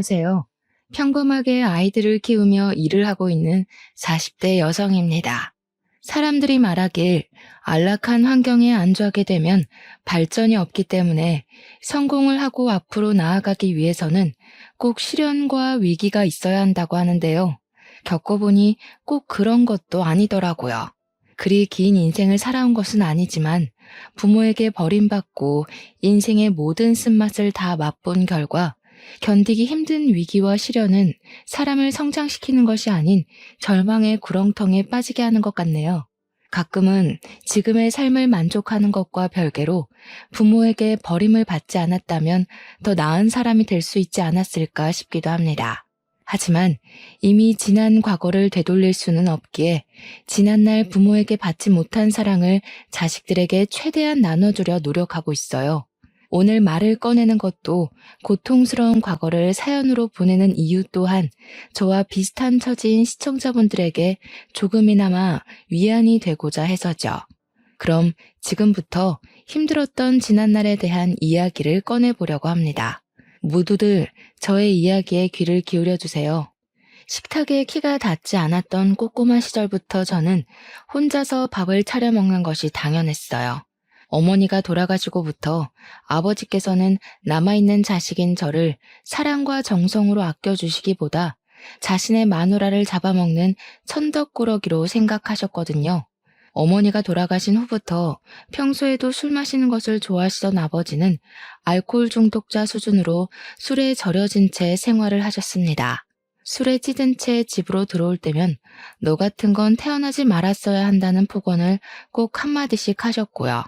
안녕하세요. 평범하게 아이들을 키우며 일을 하고 있는 40대 여성입니다. 사람들이 말하길 안락한 환경에 안주하게 되면 발전이 없기 때문에 성공을 하고 앞으로 나아가기 위해서는 꼭 시련과 위기가 있어야 한다고 하는데요. 겪어보니 꼭 그런 것도 아니더라고요. 그리 긴 인생을 살아온 것은 아니지만 부모에게 버림받고 인생의 모든 쓴맛을 다 맛본 결과 견디기 힘든 위기와 시련은 사람을 성장시키는 것이 아닌 절망의 구렁텅이에 빠지게 하는 것 같네요. 가끔은 지금의 삶을 만족하는 것과 별개로 부모에게 버림을 받지 않았다면 더 나은 사람이 될 수 있지 않았을까 싶기도 합니다. 하지만 이미 지난 과거를 되돌릴 수는 없기에 지난날 부모에게 받지 못한 사랑을 자식들에게 최대한 나눠주려 노력하고 있어요. 오늘 말을 꺼내는 것도 고통스러운 과거를 사연으로 보내는 이유 또한 저와 비슷한 처지인 시청자분들에게 조금이나마 위안이 되고자 해서죠. 그럼 지금부터 힘들었던 지난날에 대한 이야기를 꺼내보려고 합니다. 모두들 저의 이야기에 귀를 기울여 주세요. 식탁에 키가 닿지 않았던 꼬꼬마 시절부터 저는 혼자서 밥을 차려 먹는 것이 당연했어요. 어머니가 돌아가시고부터 아버지께서는 남아있는 자식인 저를 사랑과 정성으로 아껴주시기보다 자신의 마누라를 잡아먹는 천덕꾸러기로 생각하셨거든요. 어머니가 돌아가신 후부터 평소에도 술 마시는 것을 좋아하시던 아버지는 알코올 중독자 수준으로 술에 절여진 채 생활을 하셨습니다. 술에 찌든 채 집으로 들어올 때면 너 같은 건 태어나지 말았어야 한다는 폭언을 꼭 한마디씩 하셨고요.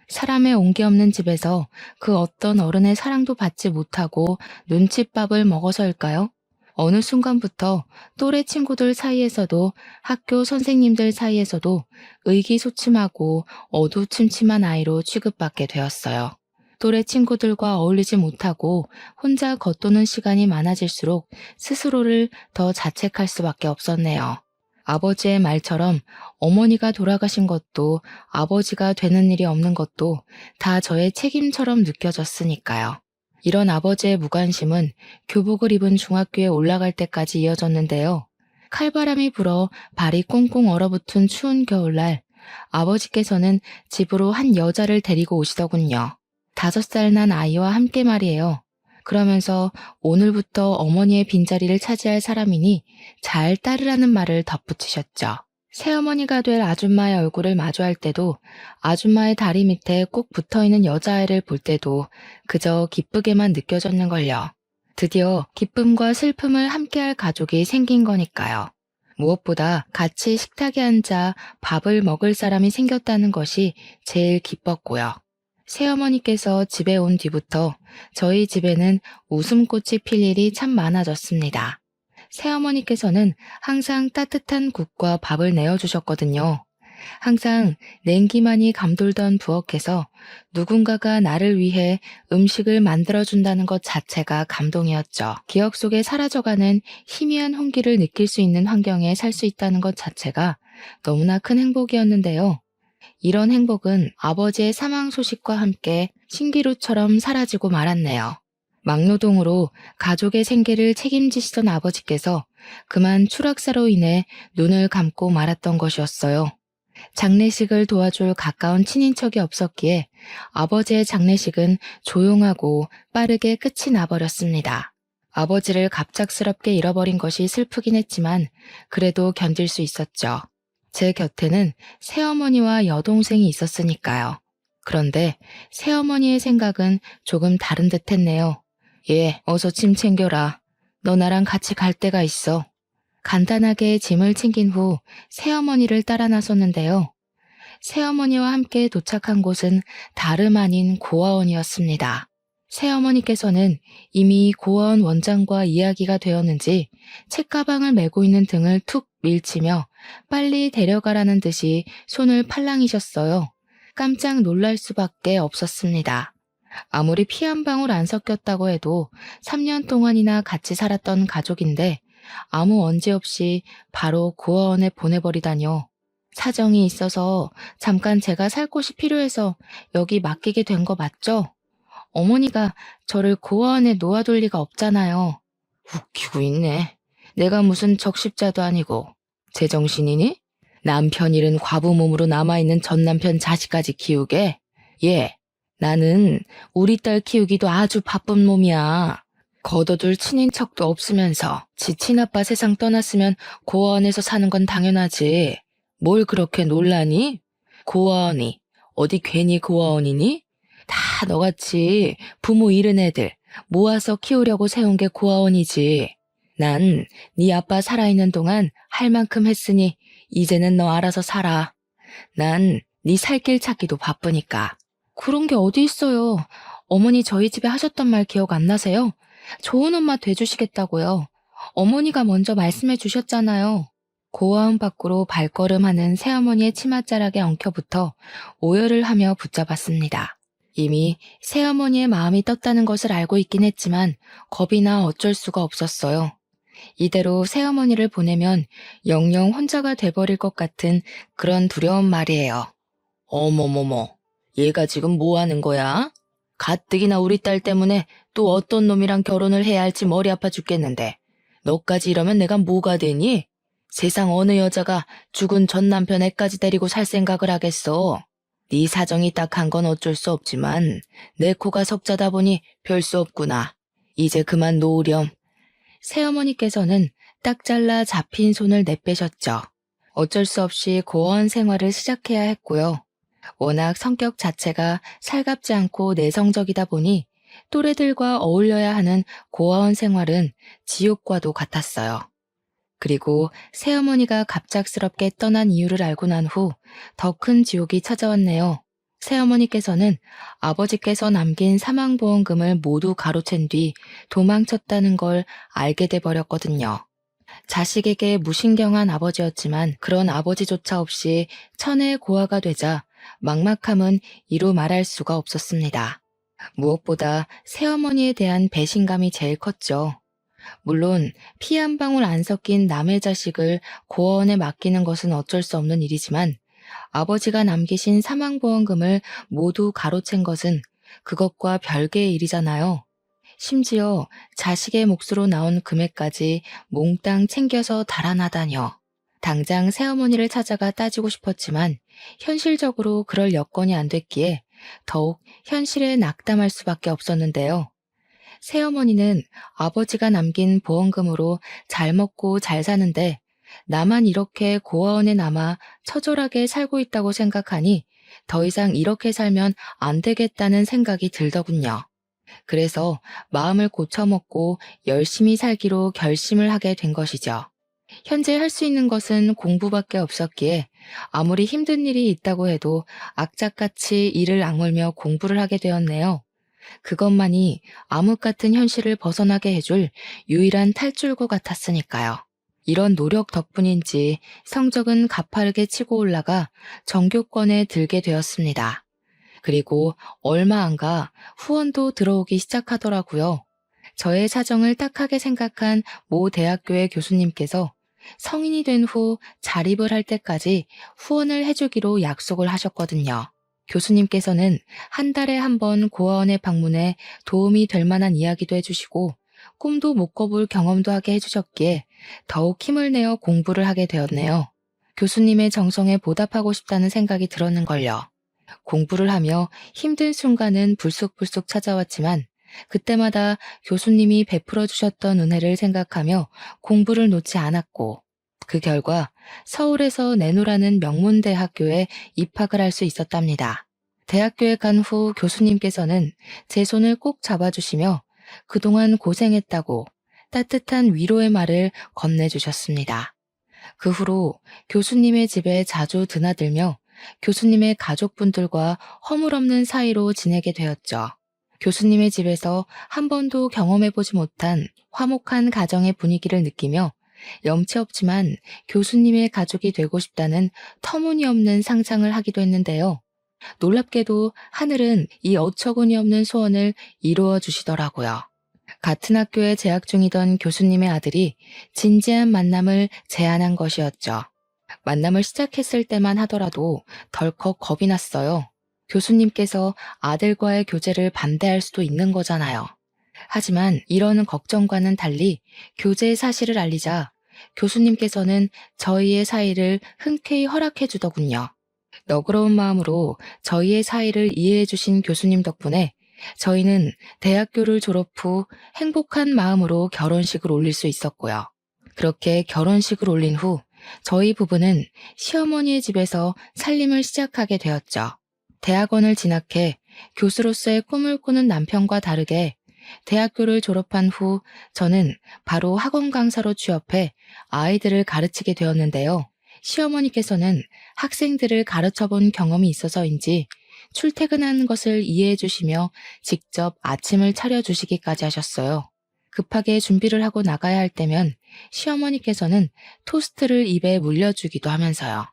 사람의 온기 없는 집에서 그 어떤 어른의 사랑도 받지 못하고 눈칫밥을 먹어서일까요? 어느 순간부터 또래 친구들 사이에서도 학교 선생님들 사이에서도 의기소침하고 어두침침한 아이로 취급받게 되었어요. 또래 친구들과 어울리지 못하고 혼자 겉도는 시간이 많아질수록 스스로를 더 자책할 수밖에 없었네요. 아버지의 말처럼 어머니가 돌아가신 것도 아버지가 되는 일이 없는 것도 다 저의 책임처럼 느껴졌으니까요. 이런 아버지의 무관심은 교복을 입은 중학교에 올라갈 때까지 이어졌는데요. 칼바람이 불어 발이 꽁꽁 얼어붙은 추운 겨울날 아버지께서는 집으로 한 여자를 데리고 오시더군요. 5살 난 아이와 함께 말이에요. 그러면서 오늘부터 어머니의 빈자리를 차지할 사람이니 잘 따르라는 말을 덧붙이셨죠. 새어머니가 될 아줌마의 얼굴을 마주할 때도 아줌마의 다리 밑에 꼭 붙어있는 여자아이를 볼 때도 그저 기쁘게만 느껴졌는걸요. 드디어 기쁨과 슬픔을 함께할 가족이 생긴 거니까요. 무엇보다 같이 식탁에 앉아 밥을 먹을 사람이 생겼다는 것이 제일 기뻤고요. 새어머니께서 집에 온 뒤부터 저희 집에는 웃음꽃이 필 일이 참 많아졌습니다. 새어머니께서는 항상 따뜻한 국과 밥을 내어주셨거든요. 항상 냉기만이 감돌던 부엌에서 누군가가 나를 위해 음식을 만들어준다는 것 자체가 감동이었죠. 기억 속에 사라져가는 희미한 홍기를 느낄 수 있는 환경에 살 수 있다는 것 자체가 너무나 큰 행복이었는데요. 이런 행복은 아버지의 사망 소식과 함께 신기루처럼 사라지고 말았네요. 막노동으로 가족의 생계를 책임지시던 아버지께서 그만 추락사로 인해 눈을 감고 말았던 것이었어요. 장례식을 도와줄 가까운 친인척이 없었기에 아버지의 장례식은 조용하고 빠르게 끝이 나버렸습니다. 아버지를 갑작스럽게 잃어버린 것이 슬프긴 했지만 그래도 견딜 수 있었죠. 제 곁에는 새어머니와 여동생이 있었으니까요. 그런데 새어머니의 생각은 조금 다른 듯 했네요. 예, 어서 짐 챙겨라. 너 나랑 같이 갈 데가 있어. 간단하게 짐을 챙긴 후 새어머니를 따라 나섰는데요. 새어머니와 함께 도착한 곳은 다름 아닌 고아원이었습니다. 새어머니께서는 이미 고아원 원장과 이야기가 되었는지 책가방을 메고 있는 등을 툭 밀치며 빨리 데려가라는 듯이 손을 팔랑이셨어요. 깜짝 놀랄 수밖에 없었습니다. 아무리 피 한 방울 안 섞였다고 해도 3년 동안이나 같이 살았던 가족인데 아무 언제 없이 바로 고아원에 보내버리다뇨. 사정이 있어서 잠깐 제가 살 곳이 필요해서 여기 맡기게 된 거 맞죠? 어머니가 저를 고아원에 놓아둘 리가 없잖아요. 웃기고 있네. 내가 무슨 적십자도 아니고 제정신이니? 남편 잃은 과부 몸으로 남아있는 전 남편 자식까지 키우게? 예, 나는 우리 딸 키우기도 아주 바쁜 몸이야. 걷어둘 친인척도 없으면서 지 친아빠 세상 떠났으면 고아원에서 사는 건 당연하지. 뭘 그렇게 놀라니? 고아원이 어디 괜히 고아원이니? 다 너같이 부모 잃은 애들 모아서 키우려고 세운 게 고아원이지. 난 네 아빠 살아있는 동안 할 만큼 했으니 이제는 너 알아서 살아. 난 네 살 길 찾기도 바쁘니까. 그런 게 어디 있어요. 어머니 저희 집에 하셨던 말 기억 안 나세요? 좋은 엄마 돼주시겠다고요. 어머니가 먼저 말씀해 주셨잖아요. 고아원 밖으로 발걸음하는 새어머니의 치맛자락에 엉켜붙어 오열을 하며 붙잡았습니다. 이미 새어머니의 마음이 떴다는 것을 알고 있긴 했지만 겁이 나 어쩔 수가 없었어요. 이대로 새어머니를 보내면 영영 혼자가 돼버릴 것 같은 그런 두려운 말이에요. 어머머머, 얘가 지금 뭐 하는 거야? 가뜩이나 우리 딸 때문에 또 어떤 놈이랑 결혼을 해야 할지 머리 아파 죽겠는데 너까지 이러면 내가 뭐가 되니? 세상 어느 여자가 죽은 전 남편 애까지 데리고 살 생각을 하겠어. 네 사정이 딱한 건 어쩔 수 없지만 내 코가 석자다 보니 별 수 없구나. 이제 그만 놓으렴. 새어머니께서는 딱 잘라 잡힌 손을 내빼셨죠. 어쩔 수 없이 고아원 생활을 시작해야 했고요. 워낙 성격 자체가 살갑지 않고 내성적이다 보니 또래들과 어울려야 하는 고아원 생활은 지옥과도 같았어요. 그리고 새어머니가 갑작스럽게 떠난 이유를 알고 난 후 더 큰 지옥이 찾아왔네요. 새어머니께서는 아버지께서 남긴 사망보험금을 모두 가로챈 뒤 도망쳤다는 걸 알게 돼 버렸거든요. 자식에게 무신경한 아버지였지만 그런 아버지조차 없이 천혜의 고아가 되자 막막함은 이루 말할 수가 없었습니다. 무엇보다 새어머니에 대한 배신감이 제일 컸죠. 물론 피 한 방울 안 섞인 남의 자식을 고아원에 맡기는 것은 어쩔 수 없는 일이지만 아버지가 남기신 사망보험금을 모두 가로챈 것은 그것과 별개의 일이잖아요. 심지어 자식의 몫으로 나온 금액까지 몽땅 챙겨서 달아나다녀. 당장 새어머니를 찾아가 따지고 싶었지만 현실적으로 그럴 여건이 안 됐기에 더욱 현실에 낙담할 수밖에 없었는데요. 새어머니는 아버지가 남긴 보험금으로 잘 먹고 잘 사는데 나만 이렇게 고아원에 남아 처절하게 살고 있다고 생각하니 더 이상 이렇게 살면 안 되겠다는 생각이 들더군요. 그래서 마음을 고쳐먹고 열심히 살기로 결심을 하게 된 것이죠. 현재 할 수 있는 것은 공부밖에 없었기에 아무리 힘든 일이 있다고 해도 악착같이 이를 악물며 공부를 하게 되었네요. 그것만이 암흑 같은 현실을 벗어나게 해줄 유일한 탈출구 같았으니까요. 이런 노력 덕분인지 성적은 가파르게 치고 올라가 전교권에 들게 되었습니다. 그리고 얼마 안 가 후원도 들어오기 시작하더라고요. 저의 사정을 딱하게 생각한 모 대학교의 교수님께서 성인이 된 후 자립을 할 때까지 후원을 해주기로 약속을 하셨거든요. 교수님께서는 한 달에 한 번 고아원에 방문해 도움이 될 만한 이야기도 해주시고 꿈도 못 꿔볼 경험도 하게 해주셨기에 더욱 힘을 내어 공부를 하게 되었네요. 교수님의 정성에 보답하고 싶다는 생각이 들었는걸요. 공부를 하며 힘든 순간은 불쑥불쑥 찾아왔지만 그때마다 교수님이 베풀어 주셨던 은혜를 생각하며 공부를 놓지 않았고 그 결과 서울에서 내노라는 명문대학교에 입학을 할 수 있었답니다. 대학교에 간 후 교수님께서는 제 손을 꼭 잡아주시며 그동안 고생했다고 따뜻한 위로의 말을 건네주셨습니다. 그 후로 교수님의 집에 자주 드나들며 교수님의 가족분들과 허물없는 사이로 지내게 되었죠. 교수님의 집에서 한 번도 경험해보지 못한 화목한 가정의 분위기를 느끼며 염치 없지만 교수님의 가족이 되고 싶다는 터무니없는 상상을 하기도 했는데요. 놀랍게도 하늘은 이 어처구니없는 소원을 이루어 주시더라고요. 같은 학교에 재학 중이던 교수님의 아들이 진지한 만남을 제안한 것이었죠. 만남을 시작했을 때만 하더라도 덜컥 겁이 났어요. 교수님께서 아들과의 교제를 반대할 수도 있는 거잖아요. 하지만 이런 걱정과는 달리 교제 사실을 알리자 교수님께서는 저희의 사이를 흔쾌히 허락해 주더군요. 너그러운 마음으로 저희의 사이를 이해해 주신 교수님 덕분에 저희는 대학교를 졸업 후 행복한 마음으로 결혼식을 올릴 수 있었고요. 그렇게 결혼식을 올린 후 저희 부부는 시어머니의 집에서 살림을 시작하게 되었죠. 대학원을 진학해 교수로서의 꿈을 꾸는 남편과 다르게 대학교를 졸업한 후 저는 바로 학원 강사로 취업해 아이들을 가르치게 되었는데요. 시어머니께서는 학생들을 가르쳐 본 경험이 있어서인지 출퇴근하는 것을 이해해 주시며 직접 아침을 차려 주시기까지 하셨어요. 급하게 준비를 하고 나가야 할 때면 시어머니께서는 토스트를 입에 물려주기도 하면서요.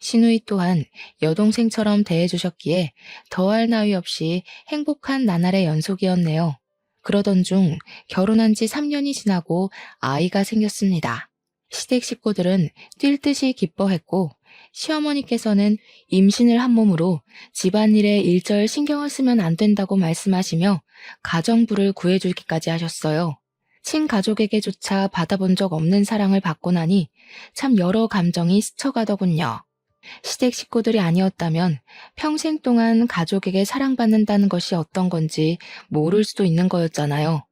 시누이 또한 여동생처럼 대해주셨기에 더할 나위 없이 행복한 나날의 연속이었네요. 그러던 중 결혼한 지 3년이 지나고 아이가 생겼습니다. 시댁 식구들은 뛸 듯이 기뻐했고 시어머니께서는 임신을 한 몸으로 집안일에 일절 신경을 쓰면 안 된다고 말씀하시며 가정부를 구해주기까지 하셨어요. 친가족에게조차 받아본 적 없는 사랑을 받고 나니 참 여러 감정이 스쳐가더군요. 시댁 식구들이 아니었다면 평생 동안 가족에게 사랑받는다는 것이 어떤 건지 모를 수도 있는 거였잖아요.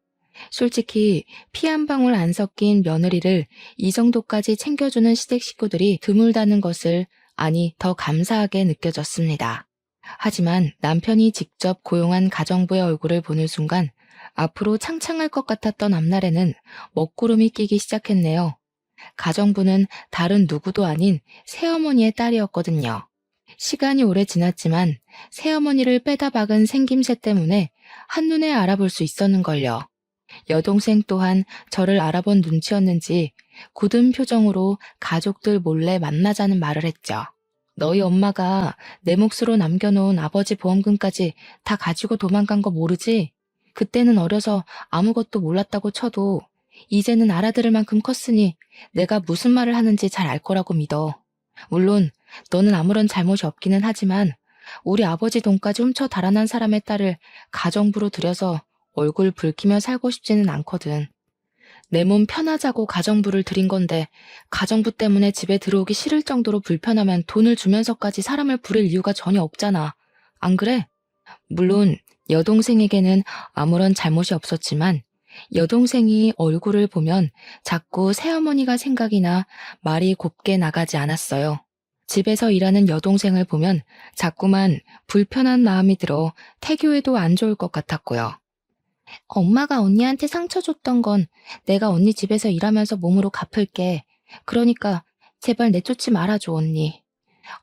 솔직히 피 한 방울 안 섞인 며느리를 이 정도까지 챙겨주는 시댁 식구들이 드물다는 것을 아니 더 감사하게 느껴졌습니다. 하지만 남편이 직접 고용한 가정부의 얼굴을 보는 순간 앞으로 창창할 것 같았던 앞날에는 먹구름이 끼기 시작했네요. 가정부는 다른 누구도 아닌 새어머니의 딸이었거든요. 시간이 오래 지났지만 새어머니를 빼다 박은 생김새 때문에 한눈에 알아볼 수 있었는걸요. 여동생 또한 저를 알아본 눈치였는지 굳은 표정으로 가족들 몰래 만나자는 말을 했죠. 너희 엄마가 내 몫으로 남겨놓은 아버지 보험금까지 다 가지고 도망간 거 모르지? 그때는 어려서 아무것도 몰랐다고 쳐도 이제는 알아들을 만큼 컸으니 내가 무슨 말을 하는지 잘 알 거라고 믿어. 물론 너는 아무런 잘못이 없기는 하지만 우리 아버지 돈까지 훔쳐 달아난 사람의 딸을 가정부로 들여서 얼굴 붉히며 살고 싶지는 않거든. 내 몸 편하자고 가정부를 들인 건데 가정부 때문에 집에 들어오기 싫을 정도로 불편하면 돈을 주면서까지 사람을 부릴 이유가 전혀 없잖아. 안 그래? 물론 여동생에게는 아무런 잘못이 없었지만 여동생이 얼굴을 보면 자꾸 새어머니가 생각이 나 말이 곱게 나가지 않았어요. 집에서 일하는 여동생을 보면 자꾸만 불편한 마음이 들어 태교에도 안 좋을 것 같았고요. 엄마가 언니한테 상처 줬던 건 내가 언니 집에서 일하면서 몸으로 갚을게. 그러니까 제발 내쫓지 말아줘, 언니.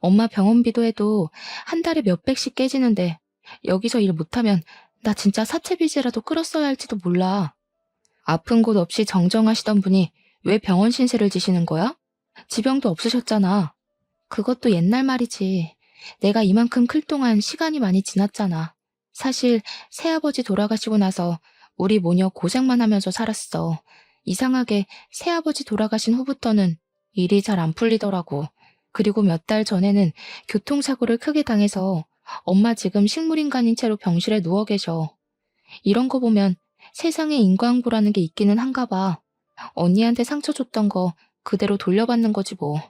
엄마 병원비도 해도 한 달에 몇백씩 깨지는데 여기서 일 못하면 나 진짜 사채빚이라도 끌었어야 할지도 몰라. 아픈 곳 없이 정정하시던 분이 왜 병원 신세를 지시는 거야? 지병도 없으셨잖아. 그것도 옛날 말이지. 내가 이만큼 클 동안 시간이 많이 지났잖아. 사실 새아버지 돌아가시고 나서 우리 모녀 고생만 하면서 살았어. 이상하게 새아버지 돌아가신 후부터는 일이 잘 안 풀리더라고. 그리고 몇 달 전에는 교통사고를 크게 당해서 엄마 지금 식물인간인 채로 병실에 누워 계셔. 이런 거 보면 세상에 인과응보라는 게 있기는 한가 봐. 언니한테 상처 줬던 거 그대로 돌려받는 거지 뭐.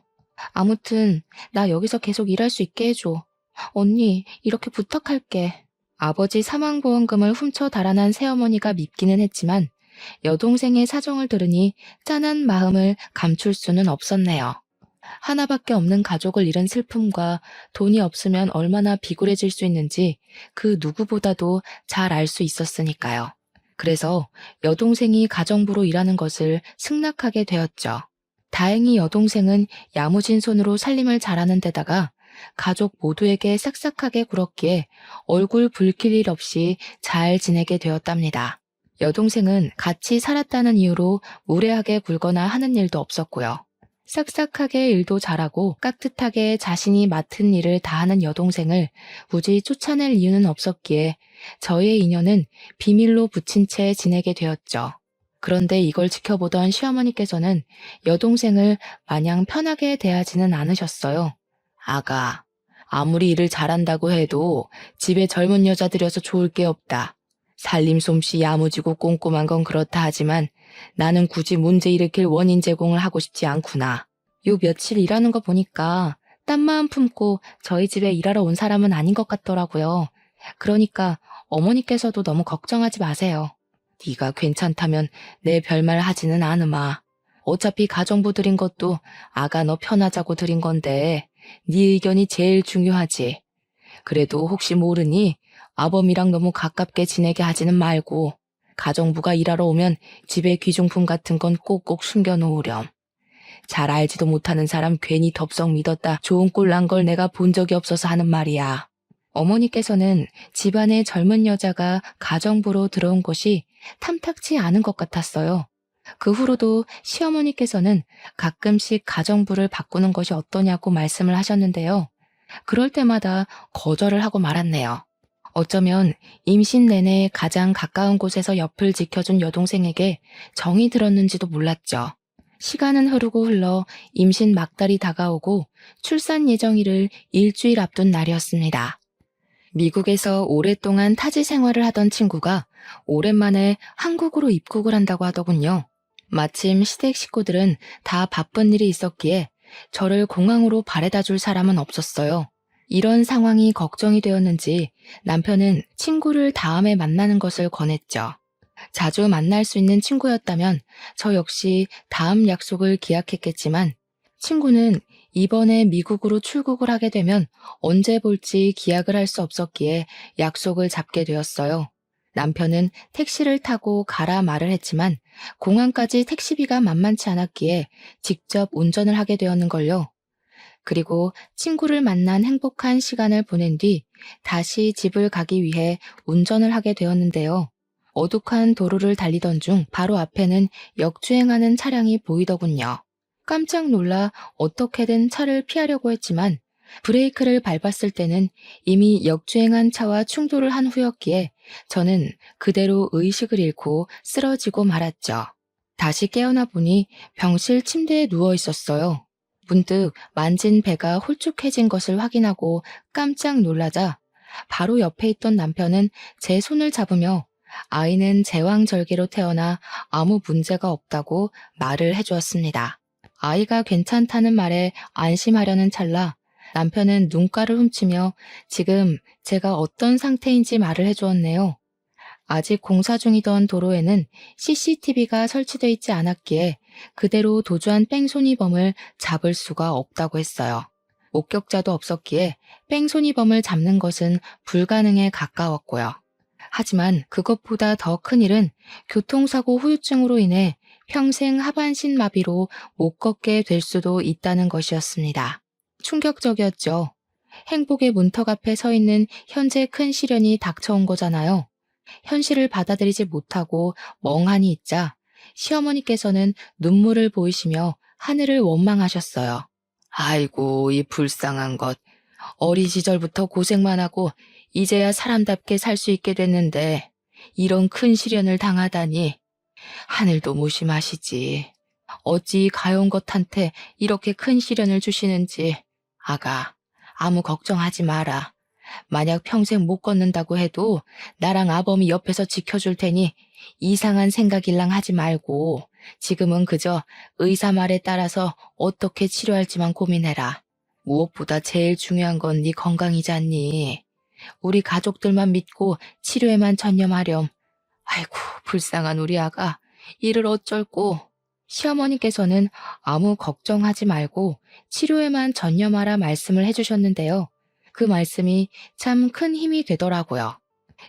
아무튼 나 여기서 계속 일할 수 있게 해줘. 언니 이렇게 부탁할게. 아버지 사망보험금을 훔쳐 달아난 새어머니가 밉기는 했지만 여동생의 사정을 들으니 짠한 마음을 감출 수는 없었네요. 하나밖에 없는 가족을 잃은 슬픔과 돈이 없으면 얼마나 비굴해질 수 있는지 그 누구보다도 잘 알 수 있었으니까요. 그래서 여동생이 가정부로 일하는 것을 승낙하게 되었죠. 다행히 여동생은 야무진 손으로 살림을 잘하는 데다가 가족 모두에게 싹싹하게 굴었기에 얼굴 붉힐 일 없이 잘 지내게 되었답니다. 여동생은 같이 살았다는 이유로 무례하게 굴거나 하는 일도 없었고요. 싹싹하게 일도 잘하고 깍듯하게 자신이 맡은 일을 다하는 여동생을 굳이 쫓아낼 이유는 없었기에 저희의 인연은 비밀로 붙인 채 지내게 되었죠. 그런데 이걸 지켜보던 시어머니께서는 여동생을 마냥 편하게 대하지는 않으셨어요. 아가, 아무리 일을 잘한다고 해도 집에 젊은 여자 들여서 좋을 게 없다. 살림 솜씨 야무지고 꼼꼼한 건 그렇다 하지만 나는 굳이 문제 일으킬 원인 제공을 하고 싶지 않구나. 요 며칠 일하는 거 보니까 딴 마음 품고 저희 집에 일하러 온 사람은 아닌 것 같더라고요. 그러니까 어머니께서도 너무 걱정하지 마세요. 네가 괜찮다면 내 별말 하지는 않으마. 어차피 가정부 들인 것도 아가 너 편하자고 들인 건데 네 의견이 제일 중요하지. 그래도 혹시 모르니 아범이랑 너무 가깝게 지내게 하지는 말고 가정부가 일하러 오면 집에 귀중품 같은 건 꼭꼭 숨겨놓으렴. 잘 알지도 못하는 사람 괜히 덥석 믿었다 좋은 꼴 난 걸 내가 본 적이 없어서 하는 말이야. 어머니께서는 집안에 젊은 여자가 가정부로 들어온 것이 탐탁치 않은 것 같았어요. 그 후로도 시어머니께서는 가끔씩 가정부를 바꾸는 것이 어떠냐고 말씀을 하셨는데요. 그럴 때마다 거절을 하고 말았네요. 어쩌면 임신 내내 가장 가까운 곳에서 옆을 지켜준 여동생에게 정이 들었는지도 몰랐죠. 시간은 흐르고 흘러 임신 막달이 다가오고 출산 예정일을 일주일 앞둔 날이었습니다. 미국에서 오랫동안 타지 생활을 하던 친구가 오랜만에 한국으로 입국을 한다고 하더군요. 마침 시댁 식구들은 다 바쁜 일이 있었기에 저를 공항으로 바래다 줄 사람은 없었어요. 이런 상황이 걱정이 되었는지 남편은 친구를 다음에 만나는 것을 권했죠. 자주 만날 수 있는 친구였다면 저 역시 다음 약속을 기약했겠지만 친구는 이번에 미국으로 출국을 하게 되면 언제 볼지 기약을 할 수 없었기에 약속을 잡게 되었어요. 남편은 택시를 타고 가라 말을 했지만 공항까지 택시비가 만만치 않았기에 직접 운전을 하게 되었는걸요. 그리고 친구를 만난 행복한 시간을 보낸 뒤 다시 집을 가기 위해 운전을 하게 되었는데요. 어둑한 도로를 달리던 중 바로 앞에는 역주행하는 차량이 보이더군요. 깜짝 놀라 어떻게든 차를 피하려고 했지만 브레이크를 밟았을 때는 이미 역주행한 차와 충돌을 한 후였기에 저는 그대로 의식을 잃고 쓰러지고 말았죠. 다시 깨어나 보니 병실 침대에 누워 있었어요. 문득 만진 배가 홀쭉해진 것을 확인하고 깜짝 놀라자 바로 옆에 있던 남편은 제 손을 잡으며 아이는 제왕절개로 태어나 아무 문제가 없다고 말을 해주었습니다. 아이가 괜찮다는 말에 안심하려는 찰나 남편은 눈가를 훔치며 지금 제가 어떤 상태인지 말을 해주었네요. 아직 공사 중이던 도로에는 CCTV가 설치되어 있지 않았기에 그대로 도주한 뺑소니범을 잡을 수가 없다고 했어요. 목격자도 없었기에 뺑소니범을 잡는 것은 불가능에 가까웠고요. 하지만 그것보다 더 큰 일은 교통사고 후유증으로 인해 평생 하반신 마비로 못 걷게 될 수도 있다는 것이었습니다. 충격적이었죠. 행복의 문턱 앞에 서 있는 현재 큰 시련이 닥쳐온 거잖아요. 현실을 받아들이지 못하고 멍하니 있자 시어머니께서는 눈물을 보이시며 하늘을 원망하셨어요. 아이고, 이 불쌍한 것. 어린 시절부터 고생만 하고 이제야 사람답게 살 수 있게 됐는데 이런 큰 시련을 당하다니. 하늘도 무심하시지. 어찌 가여운 것한테 이렇게 큰 시련을 주시는지. 아가, 아무 걱정하지 마라. 만약 평생 못 걷는다고 해도 나랑 아범이 옆에서 지켜줄 테니 이상한 생각일랑 하지 말고 지금은 그저 의사 말에 따라서 어떻게 치료할지만 고민해라. 무엇보다 제일 중요한 건 네 건강이잖니. 우리 가족들만 믿고 치료에만 전념하렴. 아이고, 불쌍한 우리 아가. 이를 어쩔꼬. 시어머니께서는 아무 걱정하지 말고 치료에만 전념하라 말씀을 해주셨는데요. 그 말씀이 참 큰 힘이 되더라고요.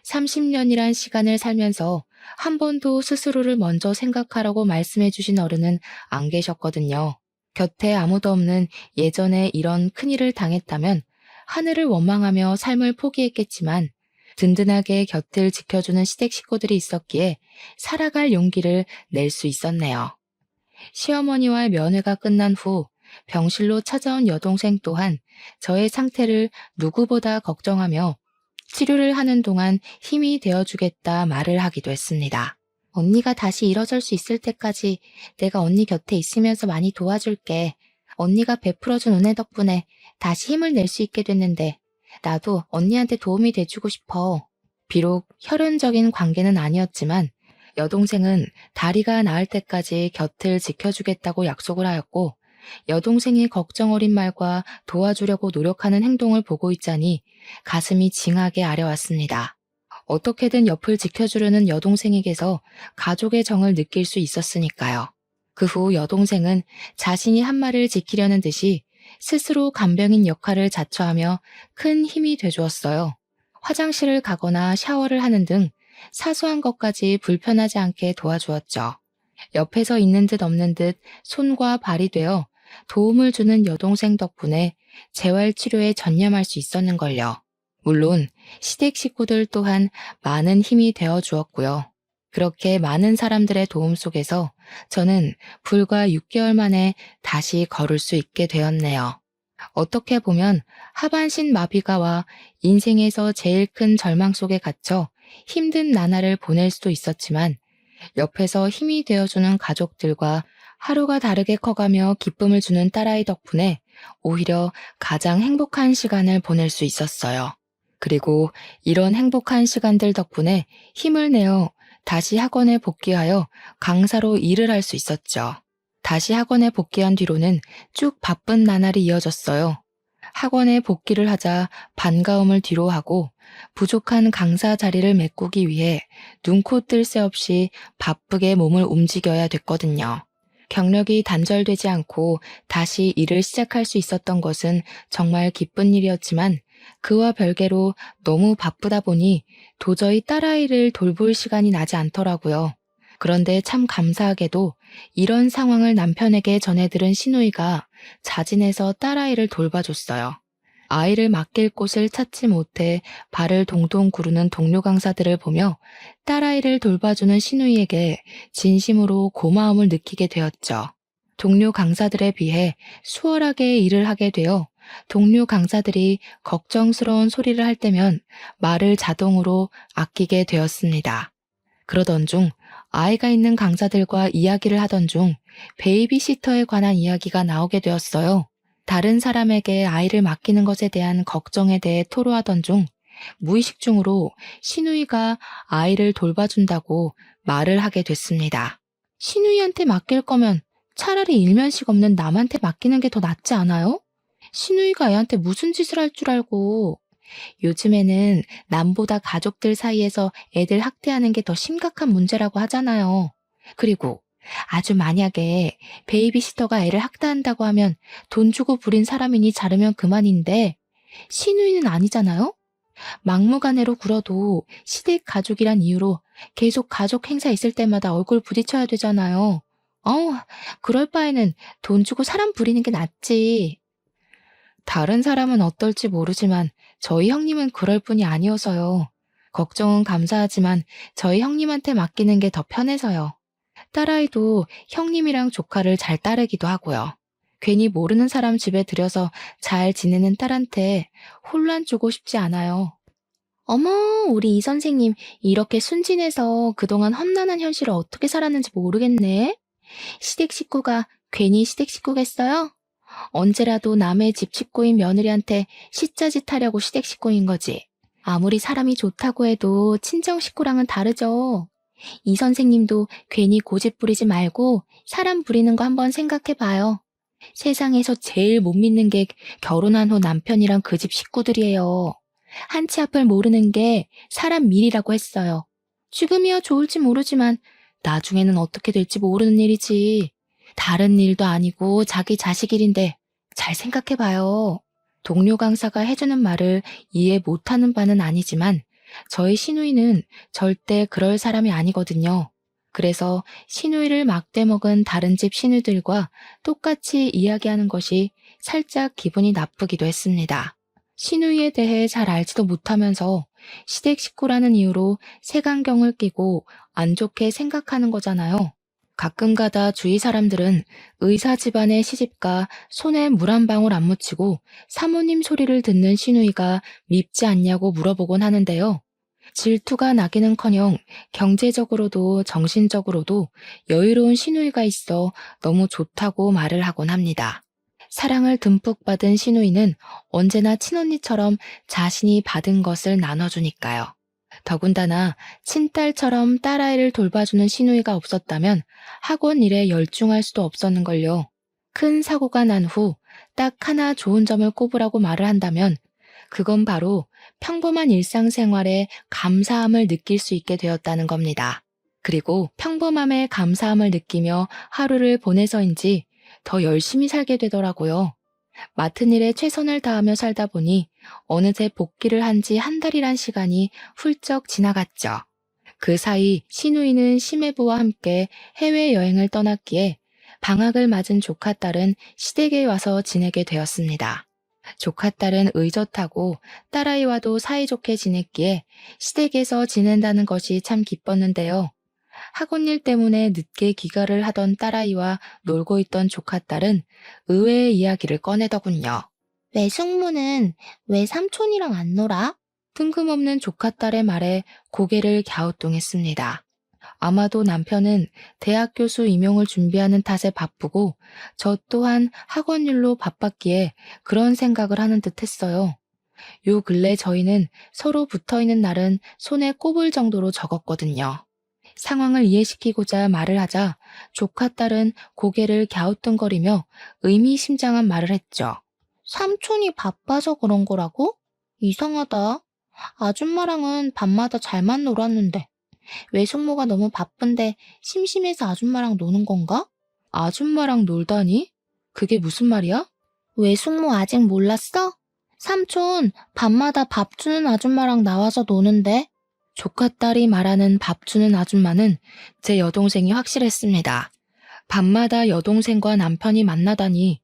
30년이란 시간을 살면서 한 번도 스스로를 먼저 생각하라고 말씀해 주신 어른은 안 계셨거든요. 곁에 아무도 없는 예전에 이런 큰일을 당했다면 하늘을 원망하며 삶을 포기했겠지만 든든하게 곁을 지켜주는 시댁 식구들이 있었기에 살아갈 용기를 낼 수 있었네요. 시어머니와의 면회가 끝난 후 병실로 찾아온 여동생 또한 저의 상태를 누구보다 걱정하며 치료를 하는 동안 힘이 되어주겠다 말을 하기도 했습니다. 언니가 다시 일어설 수 있을 때까지 내가 언니 곁에 있으면서 많이 도와줄게. 언니가 베풀어준 은혜 덕분에 다시 힘을 낼 수 있게 됐는데 나도 언니한테 도움이 돼주고 싶어. 비록 혈연적인 관계는 아니었지만 여동생은 다리가 나을 때까지 곁을 지켜주겠다고 약속을 하였고, 여동생이 걱정 어린 말과 도와주려고 노력하는 행동을 보고 있자니 가슴이 징하게 아려왔습니다. 어떻게든 옆을 지켜주려는 여동생에게서 가족의 정을 느낄 수 있었으니까요. 그 후 여동생은 자신이 한 말을 지키려는 듯이 스스로 간병인 역할을 자처하며 큰 힘이 돼주었어요. 화장실을 가거나 샤워를 하는 등 사소한 것까지 불편하지 않게 도와주었죠. 옆에서 있는 듯 없는 듯 손과 발이 되어 도움을 주는 여동생 덕분에 재활치료에 전념할 수 있었는걸요. 물론 시댁 식구들 또한 많은 힘이 되어 주었고요. 그렇게 많은 사람들의 도움 속에서 저는 불과 6개월 만에 다시 걸을 수 있게 되었네요. 어떻게 보면 하반신 마비가 와 인생에서 제일 큰 절망 속에 갇혀 힘든 나날을 보낼 수도 있었지만, 옆에서 힘이 되어주는 가족들과 하루가 다르게 커가며 기쁨을 주는 딸아이 덕분에 오히려 가장 행복한 시간을 보낼 수 있었어요. 그리고 이런 행복한 시간들 덕분에 힘을 내어 다시 학원에 복귀하여 강사로 일을 할 수 있었죠. 다시 학원에 복귀한 뒤로는 쭉 바쁜 나날이 이어졌어요. 학원에 복귀를 하자 반가움을 뒤로하고 부족한 강사 자리를 메꾸기 위해 눈코 뜰 새 없이 바쁘게 몸을 움직여야 됐거든요. 경력이 단절되지 않고 다시 일을 시작할 수 있었던 것은 정말 기쁜 일이었지만, 그와 별개로 너무 바쁘다 보니 도저히 딸아이를 돌볼 시간이 나지 않더라고요. 그런데 참 감사하게도 이런 상황을 남편에게 전해들은 시누이가 자진해서 딸아이를 돌봐줬어요. 아이를 맡길 곳을 찾지 못해 발을 동동 구르는 동료 강사들을 보며 딸아이를 돌봐주는 시누이에게 진심으로 고마움을 느끼게 되었죠. 동료 강사들에 비해 수월하게 일을 하게 되어 동료 강사들이 걱정스러운 소리를 할 때면 말을 자동으로 아끼게 되었습니다. 그러던 중 아이가 있는 강사들과 이야기를 하던 중 베이비시터에 관한 이야기가 나오게 되었어요. 다른 사람에게 아이를 맡기는 것에 대한 걱정에 대해 토로하던 중 무의식 중으로 시누이가 아이를 돌봐준다고 말을 하게 됐습니다. 시누이한테 맡길 거면 차라리 일면식 없는 남한테 맡기는 게 더 낫지 않아요? 시누이가 애한테 무슨 짓을 할 줄 알고. 요즘에는 남보다 가족들 사이에서 애들 학대하는 게 더 심각한 문제라고 하잖아요. 그리고 아주 만약에 베이비시터가 애를 학대한다고 하면 돈 주고 부린 사람이니 자르면 그만인데, 시누이는 아니잖아요? 막무가내로 굴어도 시댁 가족이란 이유로 계속 가족 행사 있을 때마다 얼굴 부딪혀야 되잖아요. 그럴 바에는 돈 주고 사람 부리는 게 낫지. 다른 사람은 어떨지 모르지만 저희 형님은 그럴 뿐이 아니어서요. 걱정은 감사하지만 저희 형님한테 맡기는 게 더 편해서요. 딸아이도 형님이랑 조카를 잘 따르기도 하고요. 괜히 모르는 사람 집에 들여서 잘 지내는 딸한테 혼란 주고 싶지 않아요. 어머, 우리 이 선생님 이렇게 순진해서 그동안 험난한 현실을 어떻게 살았는지 모르겠네. 시댁 식구가 괜히 시댁 식구겠어요? 언제라도 남의 집 식구인 며느리한테 시짜짓 하려고 시댁 식구인 거지. 아무리 사람이 좋다고 해도 친정 식구랑은 다르죠. 이 선생님도 괜히 고집 부리지 말고 사람 부리는 거 한번 생각해 봐요. 세상에서 제일 못 믿는 게 결혼한 후 남편이랑 그 집 식구들이에요. 한치 앞을 모르는 게 사람 밀이라고 했어요. 지금이야 좋을지 모르지만 나중에는 어떻게 될지 모르는 일이지. 다른 일도 아니고 자기 자식 일인데 잘 생각해 봐요. 동료 강사가 해주는 말을 이해 못하는 바는 아니지만 저희 시누이는 절대 그럴 사람이 아니거든요. 그래서 시누이를 막대먹은 다른 집 시누이들과 똑같이 이야기하는 것이 살짝 기분이 나쁘기도 했습니다. 시누이에 대해 잘 알지도 못하면서 시댁 식구라는 이유로 색안경을 끼고 안 좋게 생각하는 거잖아요. 가끔가다 주위 사람들은 의사 집안의 시집가 손에 물 한 방울 안 묻히고 사모님 소리를 듣는 시누이가 밉지 않냐고 물어보곤 하는데요. 질투가 나기는커녕 경제적으로도 정신적으로도 여유로운 시누이가 있어 너무 좋다고 말을 하곤 합니다. 사랑을 듬뿍 받은 시누이는 언제나 친언니처럼 자신이 받은 것을 나눠주니까요. 더군다나 친딸처럼 딸아이를 돌봐주는 시누이가 없었다면 학원 일에 열중할 수도 없었는걸요. 큰 사고가 난 후 딱 하나 좋은 점을 꼽으라고 말을 한다면 그건 바로 평범한 일상생활에 감사함을 느낄 수 있게 되었다는 겁니다. 그리고 평범함에 감사함을 느끼며 하루를 보내서인지 더 열심히 살게 되더라고요. 맡은 일에 최선을 다하며 살다 보니 어느새 복귀를 한 지 한 달이란 시간이 훌쩍 지나갔죠. 그 사이 시누이는 시매부와 함께 해외여행을 떠났기에 방학을 맞은 조카딸은 시댁에 와서 지내게 되었습니다. 조카딸은 의젓하고 딸아이와도 사이좋게 지냈기에 시댁에서 지낸다는 것이 참 기뻤는데요. 학원 일 때문에 늦게 귀가를 하던 딸아이와 놀고 있던 조카딸은 의외의 이야기를 꺼내더군요. 외숙모는 왜 삼촌이랑 안 놀아? 뜬금없는 조카딸의 말에 고개를 갸우뚱했습니다. 아마도 남편은 대학 교수 임용을 준비하는 탓에 바쁘고 저 또한 학원 일로 바빴기에 그런 생각을 하는 듯 했어요. 요 근래 저희는 서로 붙어있는 날은 손에 꼽을 정도로 적었거든요. 상황을 이해시키고자 말을 하자 조카딸은 고개를 갸우뚱거리며 의미심장한 말을 했죠. 삼촌이 바빠서 그런 거라고? 이상하다. 아줌마랑은 밤마다 잘만 놀았는데 외숙모가 너무 바쁜데 심심해서 아줌마랑 노는 건가? 아줌마랑 놀다니? 그게 무슨 말이야? 외숙모 아직 몰랐어? 삼촌 밤마다 밥 주는 아줌마랑 나와서 노는데. 조카딸이 말하는 밥 주는 아줌마는 제 여동생이 확실했습니다. 밤마다 여동생과 남편이 만나다니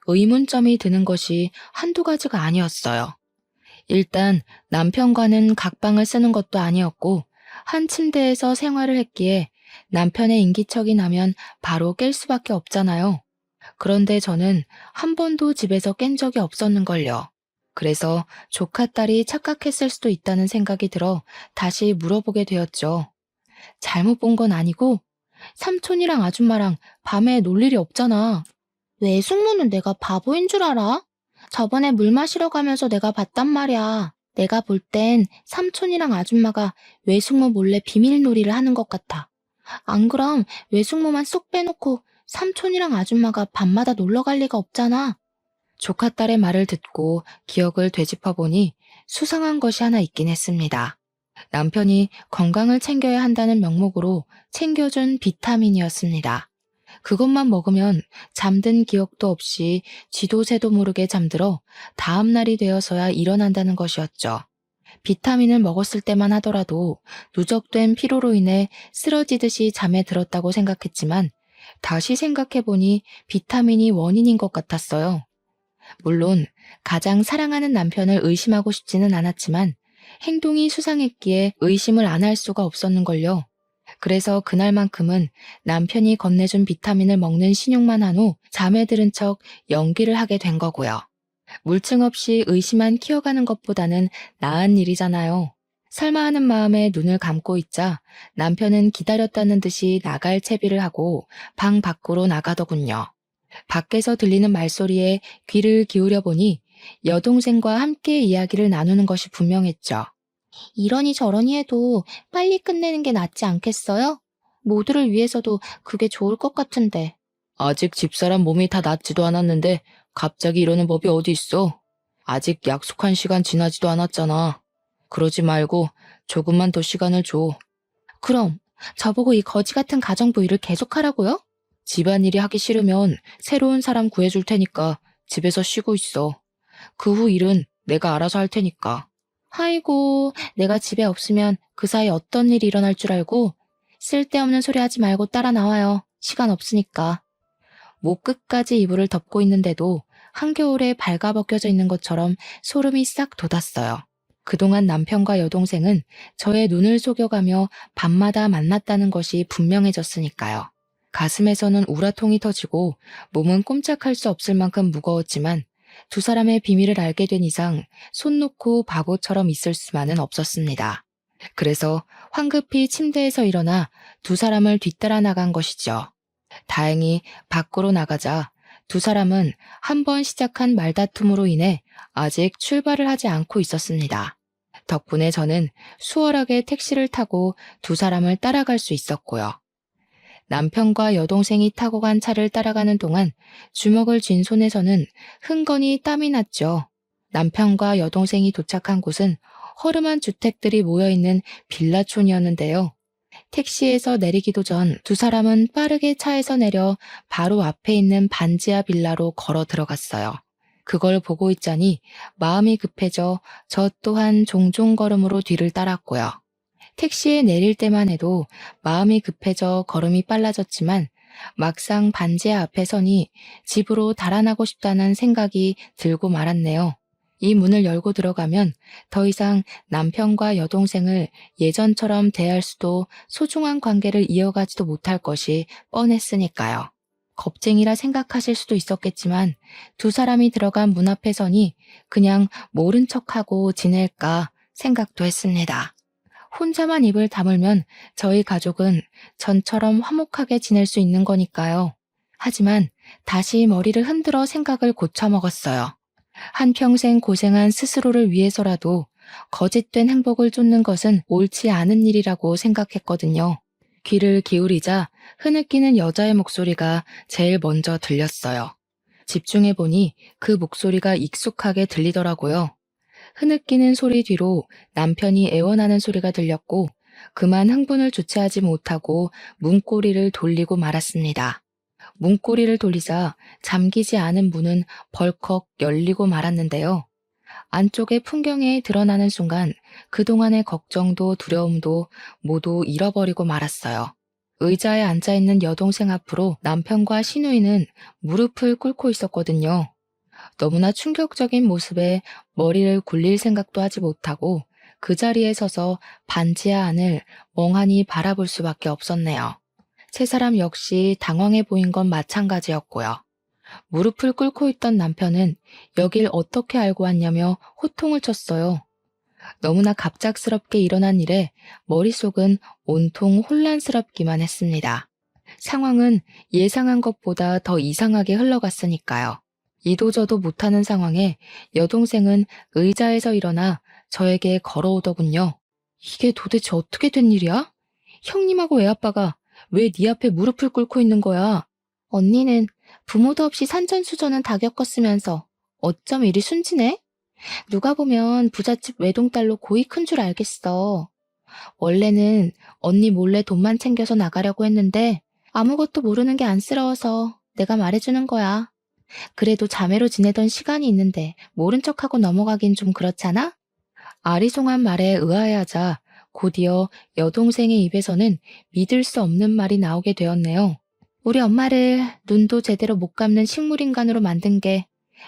의문점이 드는 것이 한두 가지가 아니었어요. 일단 남편과는 각방을 쓰는 것도 아니었고 한 침대에서 생활을 했기에 남편의 인기척이 나면 바로 깰 수밖에 없잖아요. 그런데 저는 한 번도 집에서 깬 적이 없었는걸요. 그래서 조카딸이 착각했을 수도 있다는 생각이 들어 다시 물어보게 되었죠. 잘못 본 건 아니고 삼촌이랑 아줌마랑 밤에 놀 일이 없잖아. 왜 숙모는 내가 바보인 줄 알아? 저번에 물 마시러 가면서 내가 봤단 말이야. 내가 볼 땐 삼촌이랑 아줌마가 외숙모 몰래 비밀놀이를 하는 것 같아. 안 그럼 외숙모만 쏙 빼놓고 삼촌이랑 아줌마가 밤마다 놀러 갈 리가 없잖아. 조카딸의 말을 듣고 기억을 되짚어보니 수상한 것이 하나 있긴 했습니다. 남편이 건강을 챙겨야 한다는 명목으로 챙겨준 비타민이었습니다. 그것만 먹으면 잠든 기억도 없이 쥐도 새도 모르게 잠들어 다음 날이 되어서야 일어난다는 것이었죠. 비타민을 먹었을 때만 하더라도 누적된 피로로 인해 쓰러지듯이 잠에 들었다고 생각했지만 다시 생각해보니 비타민이 원인인 것 같았어요. 물론 가장 사랑하는 남편을 의심하고 싶지는 않았지만 행동이 수상했기에 의심을 안 할 수가 없었는걸요. 그래서 그날만큼은 남편이 건네준 비타민을 먹는 신용만 한 후 잠에 들은 척 연기를 하게 된 거고요. 물증 없이 의심만 키워가는 것보다는 나은 일이잖아요. 설마 하는 마음에 눈을 감고 있자 남편은 기다렸다는 듯이 나갈 채비를 하고 방 밖으로 나가더군요. 밖에서 들리는 말소리에 귀를 기울여 보니 여동생과 함께 이야기를 나누는 것이 분명했죠. 이러니 저러니 해도 빨리 끝내는 게 낫지 않겠어요? 모두를 위해서도 그게 좋을 것 같은데. 아직 집사람 몸이 다 낫지도 않았는데 갑자기 이러는 법이 어디 있어? 아직 약속한 시간 지나지도 않았잖아. 그러지 말고 조금만 더 시간을 줘. 그럼 저보고 이 거지 같은 가정부 일을 계속하라고요? 집안일이 하기 싫으면 새로운 사람 구해줄 테니까 집에서 쉬고 있어. 그 후 일은 내가 알아서 할 테니까. 아이고, 내가 집에 없으면 그 사이 어떤 일이 일어날 줄 알고? 쓸데없는 소리 하지 말고 따라 나와요. 시간 없으니까. 목 끝까지 이불을 덮고 있는데도 한겨울에 발가벗겨져 있는 것처럼 소름이 싹 돋았어요. 그동안 남편과 여동생은 저의 눈을 속여가며 밤마다 만났다는 것이 분명해졌으니까요. 가슴에서는 우라통이 터지고 몸은 꼼짝할 수 없을 만큼 무거웠지만 두 사람의 비밀을 알게 된 이상 손 놓고 바보처럼 있을 수만은 없었습니다. 그래서 황급히 침대에서 일어나 두 사람을 뒤따라 나간 것이죠. 다행히 밖으로 나가자 두 사람은 한 번 시작한 말다툼으로 인해 아직 출발을 하지 않고 있었습니다. 덕분에 저는 수월하게 택시를 타고 두 사람을 따라갈 수 있었고요. 남편과 여동생이 타고 간 차를 따라가는 동안 주먹을 쥔 손에서는 흥건히 땀이 났죠. 남편과 여동생이 도착한 곳은 허름한 주택들이 모여있는 빌라촌이었는데요. 택시에서 내리기도 전 두 사람은 빠르게 차에서 내려 바로 앞에 있는 반지하 빌라로 걸어 들어갔어요. 그걸 보고 있자니 마음이 급해져 저 또한 종종 걸음으로 뒤를 따랐고요. 택시에 내릴 때만 해도 마음이 급해져 걸음이 빨라졌지만 막상 반지하 앞에 서니 집으로 달아나고 싶다는 생각이 들고 말았네요. 이 문을 열고 들어가면 더 이상 남편과 여동생을 예전처럼 대할 수도 소중한 관계를 이어가지도 못할 것이 뻔했으니까요. 겁쟁이라 생각하실 수도 있었겠지만 두 사람이 들어간 문 앞에 서니 그냥 모른 척하고 지낼까 생각도 했습니다. 혼자만 입을 다물면 저희 가족은 전처럼 화목하게 지낼 수 있는 거니까요. 하지만 다시 머리를 흔들어 생각을 고쳐먹었어요. 한평생 고생한 스스로를 위해서라도 거짓된 행복을 쫓는 것은 옳지 않은 일이라고 생각했거든요. 귀를 기울이자 흐느끼는 여자의 목소리가 제일 먼저 들렸어요. 집중해보니 그 목소리가 익숙하게 들리더라고요. 흐느끼는 소리 뒤로 남편이 애원하는 소리가 들렸고 그만 흥분을 주체하지 못하고 문고리를 돌리고 말았습니다. 문고리를 돌리자 잠기지 않은 문은 벌컥 열리고 말았는데요. 안쪽의 풍경에 드러나는 순간 그동안의 걱정도 두려움도 모두 잃어버리고 말았어요. 의자에 앉아있는 여동생 앞으로 남편과 시누이는 무릎을 꿇고 있었거든요. 너무나 충격적인 모습에 머리를 굴릴 생각도 하지 못하고 그 자리에 서서 반지하 안을 멍하니 바라볼 수밖에 없었네요. 세 사람 역시 당황해 보인 건 마찬가지였고요. 무릎을 꿇고 있던 남편은 여길 어떻게 알고 왔냐며 호통을 쳤어요. 너무나 갑작스럽게 일어난 일에 머릿속은 온통 혼란스럽기만 했습니다. 상황은 예상한 것보다 더 이상하게 흘러갔으니까요. 이도저도 못하는 상황에 여동생은 의자에서 일어나 저에게 걸어오더군요. 이게 도대체 어떻게 된 일이야? 형님하고 애아빠가 왜 네 앞에 무릎을 꿇고 있는 거야? 언니는 부모도 없이 산전수전은 다 겪었으면서 어쩜 이리 순진해? 누가 보면 부잣집 외동딸로 고이 큰 줄 알겠어. 원래는 언니 몰래 돈만 챙겨서 나가려고 했는데 아무것도 모르는 게 안쓰러워서 내가 말해주는 거야. 그래도 자매로 지내던 시간이 있는데 모른 척하고 넘어가긴 좀 그렇잖아? 아리송한 말에 의아해하자 곧이어 여동생의 입에서는 믿을 수 없는 말이 나오게 되었네요. 우리 엄마를 눈도 제대로 못 감는 식물인간으로 만든 게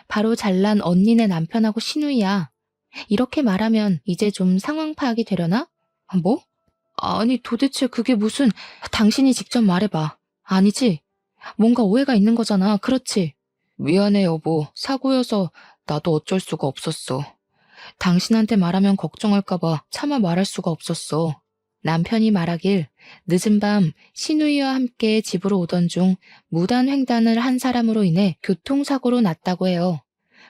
바로 잘난 언니네 남편하고 시누이야. 이렇게 말하면 이제 좀 상황 파악이 되려나? 뭐? 아니 도대체 그게 무슨... 당신이 직접 말해봐. 아니지? 뭔가 오해가 있는 거잖아. 그렇지? 미안해 여보. 사고여서 나도 어쩔 수가 없었어. 당신한테 말하면 걱정할까봐 차마 말할 수가 없었어. 남편이 말하길 늦은 밤 시누이와 함께 집으로 오던 중 무단횡단을 한 사람으로 인해 교통사고로 났다고 해요.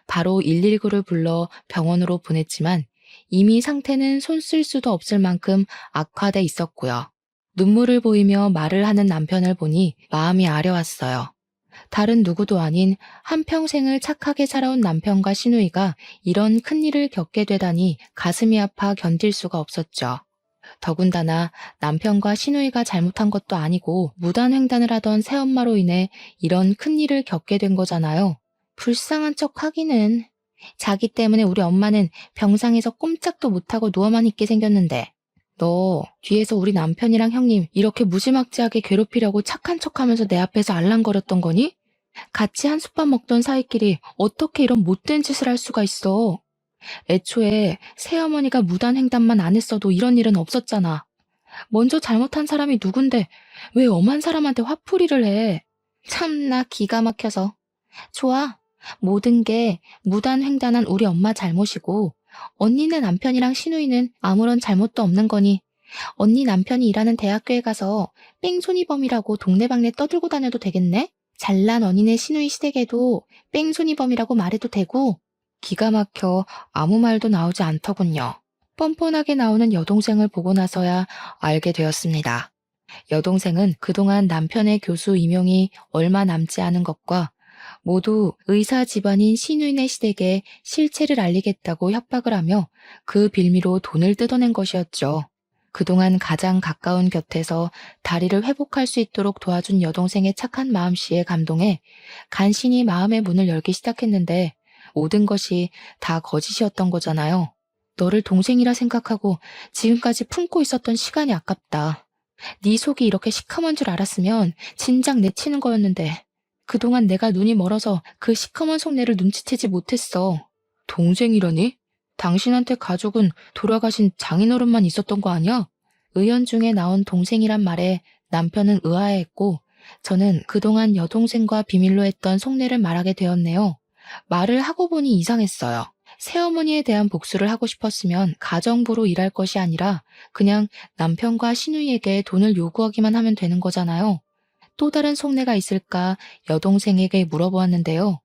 바로 119를 불러 병원으로 보냈지만 이미 상태는 손 쓸 수도 없을 만큼 악화돼 있었고요. 눈물을 보이며 말을 하는 남편을 보니 마음이 아려왔어요. 다른 누구도 아닌 한평생을 착하게 살아온 남편과 시누이가 이런 큰일을 겪게 되다니 가슴이 아파 견딜 수가 없었죠. 더군다나 남편과 시누이가 잘못한 것도 아니고 무단횡단을 하던 새엄마로 인해 이런 큰일을 겪게 된 거잖아요. 불쌍한 척 하기는. 자기 때문에 우리 엄마는 병상에서 꼼짝도 못하고 누워만 있게 생겼는데 너 뒤에서 우리 남편이랑 형님 이렇게 무지막지하게 괴롭히려고 착한 척하면서 내 앞에서 알랑거렸던 거니? 같이 한솥밥 먹던 사이끼리 어떻게 이런 못된 짓을 할 수가 있어. 애초에 새어머니가 무단횡단만 안 했어도 이런 일은 없었잖아. 먼저 잘못한 사람이 누군데 왜 엄한 사람한테 화풀이를 해. 참나 기가 막혀서. 좋아. 모든 게 무단횡단한 우리 엄마 잘못이고 언니네 남편이랑 시누이는 아무런 잘못도 없는 거니 언니 남편이 일하는 대학교에 가서 뺑소니범이라고 동네방네 떠들고 다녀도 되겠네? 잘난 언니네 시누이 시댁에도 뺑소니범이라고 말해도 되고. 기가 막혀 아무 말도 나오지 않더군요. 뻔뻔하게 나오는 여동생을 보고 나서야 알게 되었습니다. 여동생은 그동안 남편의 교수 임용이 얼마 남지 않은 것과 모두 의사 집안인 신우인의 시댁에 실체를 알리겠다고 협박을 하며 그 빌미로 돈을 뜯어낸 것이었죠. 그동안 가장 가까운 곁에서 다리를 회복할 수 있도록 도와준 여동생의 착한 마음씨에 감동해 간신히 마음의 문을 열기 시작했는데 모든 것이 다 거짓이었던 거잖아요. 너를 동생이라 생각하고 지금까지 품고 있었던 시간이 아깝다. 네 속이 이렇게 시커먼 줄 알았으면 진작 내치는 거였는데 그동안 내가 눈이 멀어서 그 시커먼 속내를 눈치채지 못했어. 동생이라니? 당신한테 가족은 돌아가신 장인어른만 있었던 거 아니야? 의연중에 나온 동생이란 말에 남편은 의아해했고 저는 그동안 여동생과 비밀로 했던 속내를 말하게 되었네요. 말을 하고 보니 이상했어요. 새어머니에 대한 복수를 하고 싶었으면 가정부로 일할 것이 아니라 그냥 남편과 시누이에게 돈을 요구하기만 하면 되는 거잖아요. 또 다른 속내가 있을까 여동생에게 물어보았는데요.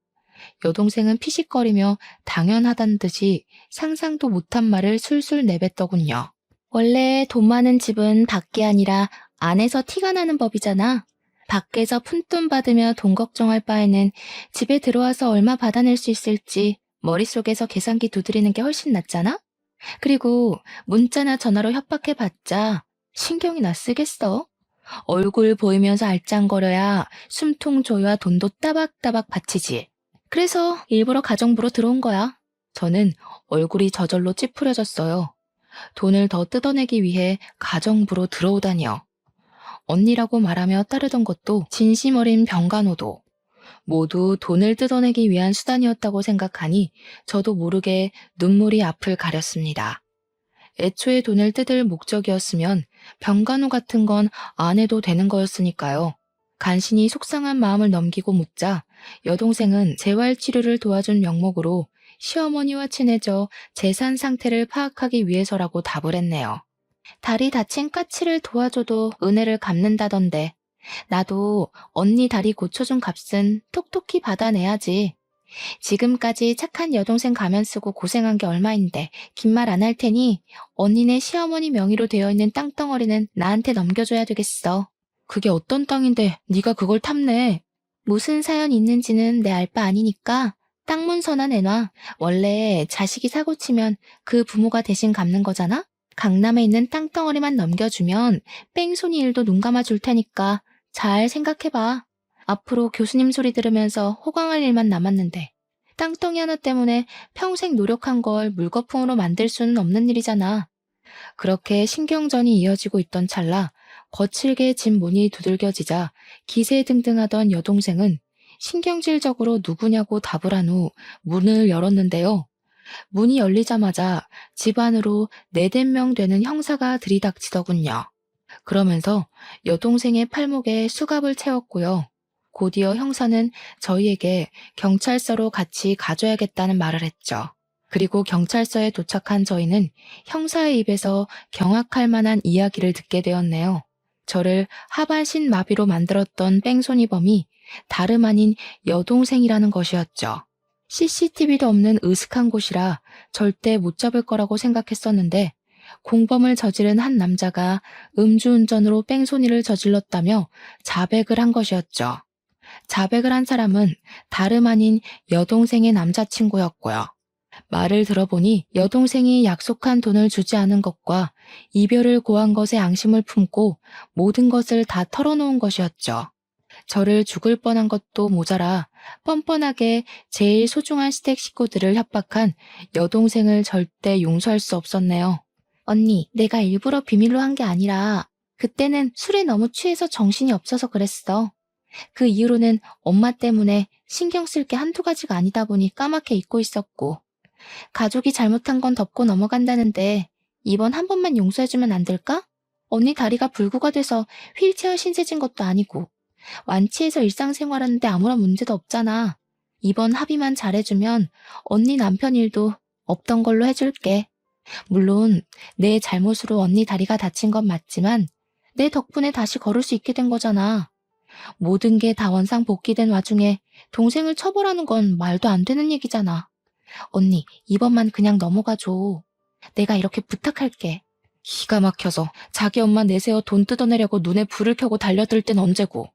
여동생은 피식거리며 당연하단 듯이 상상도 못한 말을 술술 내뱉더군요. 원래 돈 많은 집은 밖이 아니라 안에서 티가 나는 법이잖아. 밖에서 푼돈 받으며 돈 걱정할 바에는 집에 들어와서 얼마 받아낼 수 있을지 머릿속에서 계산기 두드리는 게 훨씬 낫잖아? 그리고 문자나 전화로 협박해봤자 신경이나 쓰겠어? 얼굴 보이면서 알짱거려야 숨통 조여야 돈도 따박따박 바치지. 그래서 일부러 가정부로 들어온 거야. 저는 얼굴이 저절로 찌푸려졌어요. 돈을 더 뜯어내기 위해 가정부로 들어오다니요. 언니라고 말하며 따르던 것도 진심 어린 병간호도 모두 돈을 뜯어내기 위한 수단이었다고 생각하니 저도 모르게 눈물이 앞을 가렸습니다. 애초에 돈을 뜯을 목적이었으면 병간호 같은 건 안 해도 되는 거였으니까요. 간신히 속상한 마음을 넘기고 묻자 여동생은 재활치료를 도와준 명목으로 시어머니와 친해져 재산 상태를 파악하기 위해서라고 답을 했네요. 다리 다친 까치를 도와줘도 은혜를 갚는다던데 나도 언니 다리 고쳐준 값은 톡톡히 받아내야지. 지금까지 착한 여동생 가면 쓰고 고생한 게 얼마인데 긴 말 안 할 테니 언니네 시어머니 명의로 되어 있는 땅덩어리는 나한테 넘겨줘야 되겠어. 그게 어떤 땅인데 네가 그걸 탐내. 무슨 사연 있는지는 내 알 바 아니니까 땅 문서나 내놔. 원래 자식이 사고치면 그 부모가 대신 갚는 거잖아? 강남에 있는 땅덩어리만 넘겨주면 뺑소니 일도 눈 감아줄 테니까 잘 생각해봐. 앞으로 교수님 소리 들으면서 호강할 일만 남았는데 땅덩이 하나 때문에 평생 노력한 걸 물거품으로 만들 수는 없는 일이잖아. 그렇게 신경전이 이어지고 있던 찰나 거칠게 집 문이 두들겨지자 기세등등하던 여동생은 신경질적으로 누구냐고 답을 한 후 문을 열었는데요. 문이 열리자마자 집 안으로 4~5명 되는 형사가 들이닥치더군요. 그러면서 여동생의 팔목에 수갑을 채웠고요. 곧이어 형사는 저희에게 경찰서로 같이 가줘야겠다는 말을 했죠. 그리고 경찰서에 도착한 저희는 형사의 입에서 경악할 만한 이야기를 듣게 되었네요. 저를 하반신 마비로 만들었던 뺑소니범이 다름 아닌 여동생이라는 것이었죠. CCTV도 없는 으슥한 곳이라 절대 못 잡을 거라고 생각했었는데 공범을 저지른 한 남자가 음주운전으로 뺑소니를 저질렀다며 자백을 한 것이었죠. 자백을 한 사람은 다름 아닌 여동생의 남자친구였고요. 말을 들어보니 여동생이 약속한 돈을 주지 않은 것과 이별을 고한 것에 앙심을 품고 모든 것을 다 털어놓은 것이었죠. 저를 죽을 뻔한 것도 모자라 뻔뻔하게 제일 소중한 시댁 식구들을 협박한 여동생을 절대 용서할 수 없었네요. 언니, 내가 일부러 비밀로 한 게 아니라 그때는 술에 너무 취해서 정신이 없어서 그랬어. 그 이후로는 엄마 때문에 신경 쓸 게 한두 가지가 아니다 보니 까맣게 잊고 있었고 가족이 잘못한 건 덮고 넘어간다는데 이번 한 번만 용서해주면 안 될까? 언니 다리가 불구가 돼서 휠체어 신세진 것도 아니고 완치해서 일상생활하는데 아무런 문제도 없잖아. 이번 합의만 잘해주면 언니 남편 일도 없던 걸로 해줄게. 물론 내 잘못으로 언니 다리가 다친 건 맞지만 내 덕분에 다시 걸을 수 있게 된 거잖아. 모든 게 다 원상복귀된 와중에 동생을 처벌하는 건 말도 안 되는 얘기잖아. 언니, 이번만 그냥 넘어가줘. 내가 이렇게 부탁할게. 기가 막혀서 자기 엄마 내세워 돈 뜯어내려고 눈에 불을 켜고 달려들 땐 언제고.